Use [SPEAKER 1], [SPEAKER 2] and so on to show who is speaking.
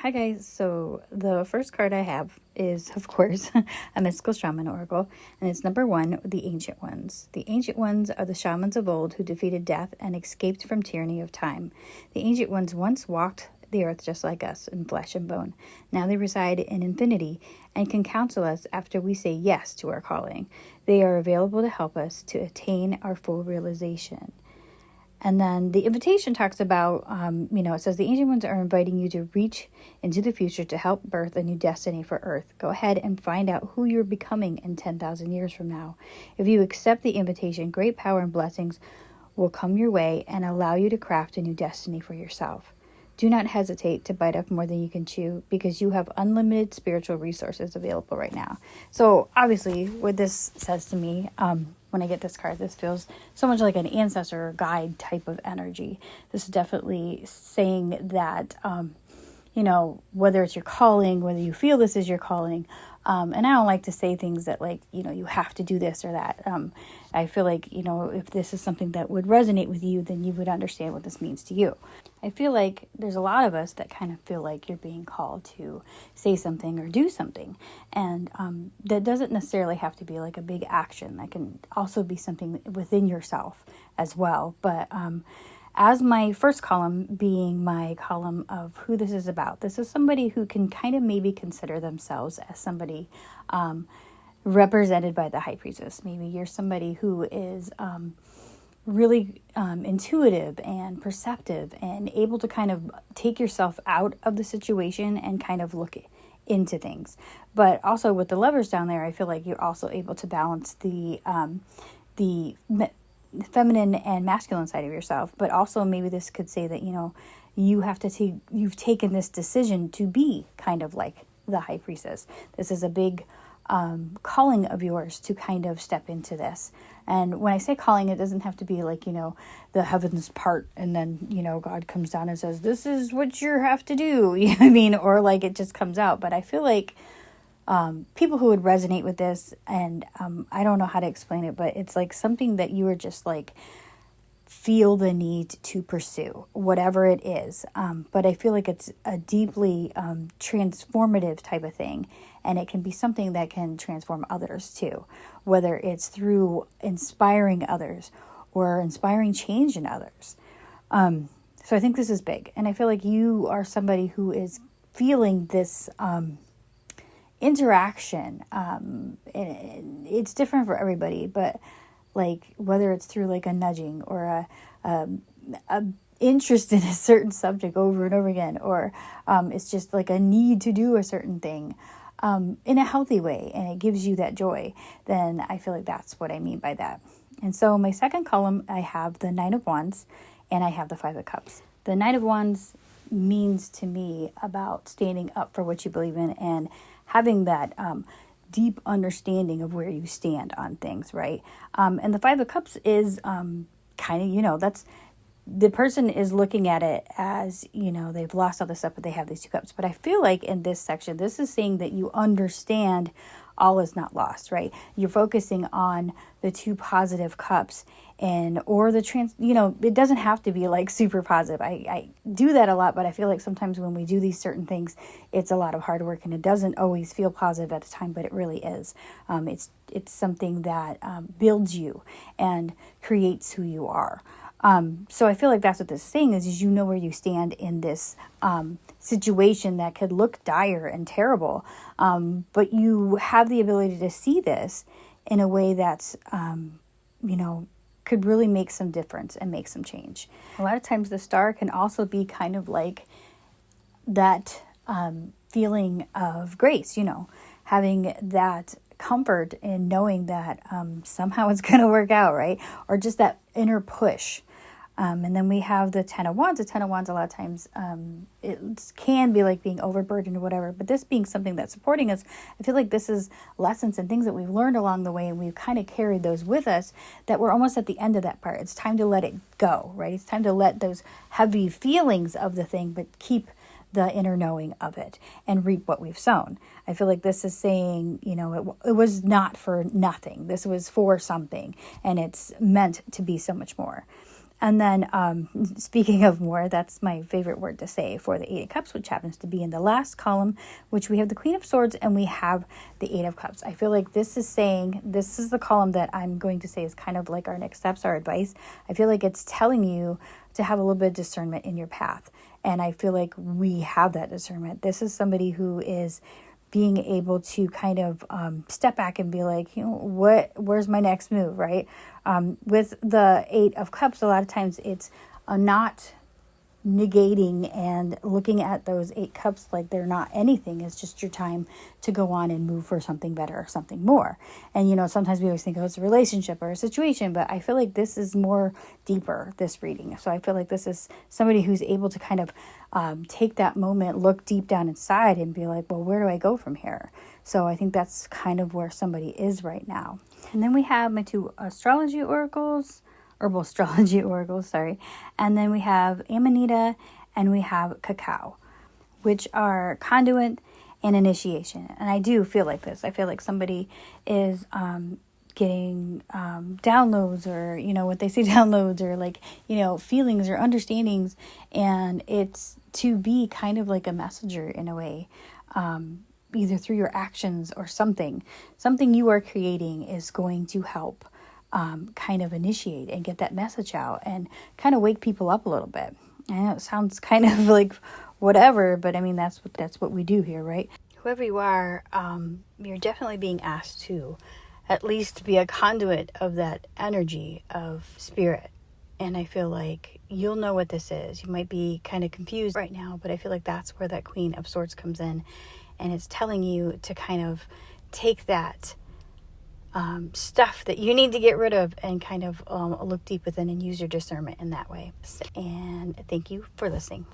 [SPEAKER 1] Hi guys, so the first card I have is, of course, a mystical shaman oracle, and it's number 1, the Ancient Ones. The Ancient Ones are the shamans of old who defeated death and escaped from tyranny of time. The Ancient Ones once walked the earth just like us, in flesh and bone. Now they reside in infinity and can counsel us after we say yes to our calling. They are available to help us to attain our full realization. And then the invitation talks about, it says the Ancient Ones are inviting you to reach into the future to help birth a new destiny for Earth. Go ahead and find out who you're becoming in 10,000 years from now. If you accept the invitation, great power and blessings will come your way and allow you to craft a new destiny for yourself. Do not hesitate to bite off more than you can chew because you have unlimited spiritual resources available right now. So obviously what this says to me, when I get this card, this feels so much like an ancestor or guide type of energy. This is definitely saying that, whether it's your calling, whether you feel this is your calling, and I don't like to say things that you have to do this or that. I feel like, if this is something that would resonate with you, then you would understand what this means to you. I feel like there's a lot of us that kind of feel like you're being called to say something or do something. And that doesn't necessarily have to be like a big action. That can also be something within yourself as well. But as my first column being my column of who this is about, this is somebody who can kind of maybe consider themselves as somebody represented by the High Priestess. Maybe you're somebody who is really intuitive and perceptive and able to kind of take yourself out of the situation and kind of look into things. But also with the Lovers down there, I feel like you're also able to balance the feminine and masculine side of yourself. But also maybe this could say that, you've taken this decision to be kind of like the High Priestess. This is a big calling of yours to kind of step into this. And when I say calling, it doesn't have to be like, the heavens part and then, God comes down and says, this is what you have to do. You know what I mean? Or like it just comes out. But I feel like people who would resonate with this, and I don't know how to explain it, but it's like something that you are just like feel the need to pursue, whatever it is. But I feel like it's a deeply transformative type of thing. And it can be something that can transform others too, whether it's through inspiring others or inspiring change in others. So I think this is big. And I feel like you are somebody who is feeling this interaction. It's different for everybody, but like whether it's through like a nudging or a interest in a certain subject over and over again, or it's just like a need to do a certain thing in a healthy way, and it gives you that joy, then I feel like that's what I mean by that. And so my second column, I have the Knight of Wands and I have the Five of Cups. The Knight of Wands means to me about standing up for what you believe in and having that deep understanding of where you stand on things, right? And the Five of Cups is kind of, that's the person is looking at it as, they've lost all this stuff, but they have these 2 cups. But I feel like in this section, this is saying that you understand all is not lost, right? You're focusing on the 2 positive cups or the it doesn't have to be like super positive. I do that a lot, but I feel like sometimes when we do these certain things, it's a lot of hard work and it doesn't always feel positive at the time, but it really is. It's something that builds you and creates who you are. So I feel like that's what this is saying is you know where you stand in this situation that could look dire and terrible. But you have the ability to see this in a way that's, could really make some difference and make some change. A lot of times the star can also be kind of like that feeling of grace, having that comfort in knowing that somehow it's going to work out, right? Or just that inner push. And then we have the Ten of Wands. The Ten of Wands, a lot of times, it can be like being overburdened or whatever. But this being something that's supporting us, I feel like this is lessons and things that we've learned along the way, and we've kind of carried those with us, that we're almost at the end of that part. It's time to let it go, right? It's time to let those heavy feelings of the thing, but keep the inner knowing of it and reap what we've sown. I feel like this is saying, it was not for nothing. This was for something, and it's meant to be so much more. And then, speaking of more, that's my favorite word to say for the Eight of Cups, which happens to be in the last column, which we have the Queen of Swords and we have the Eight of Cups. I feel like this is saying, this is the column that I'm going to say is kind of like our next steps, our advice. I feel like it's telling you to have a little bit of discernment in your path. And I feel like we have that discernment. This is somebody who is being able to kind of step back and be like, where's my next move, right? With the Eight of Cups, a lot of times it's not negating and looking at those 8 cups like they're not anything. It's just your time to go on and move for something better or something more. And, sometimes we always think, it's a relationship or a situation, but I feel like this is more deeper, this reading. So I feel like this is somebody who's able to kind of take that moment, look deep down inside and be like, well, where do I go from here? So I think that's kind of where somebody is right now. And then we have my 2 astrology oracles, Herbal Astrology oracles, sorry. And then we have Amanita and we have Cacao, which are conduit and initiation. And I do feel like this. I feel like somebody is getting downloads, or, what they say, downloads, or like, feelings or understandings. And it's to be kind of like a messenger in a way, either through your actions or something you are creating is going to help kind of initiate and get that message out and kind of wake people up a little bit. I know it sounds kind of like whatever, but I mean, that's what we do here, right? Whoever you are, you're definitely being asked to at least be a conduit of that energy of spirit. And I feel like you'll know what this is. You might be kind of confused right now, but I feel like that's where that Queen of Swords comes in. And it's telling you to kind of take that stuff that you need to get rid of and kind of look deep within and use your discernment in that way. And thank you for listening.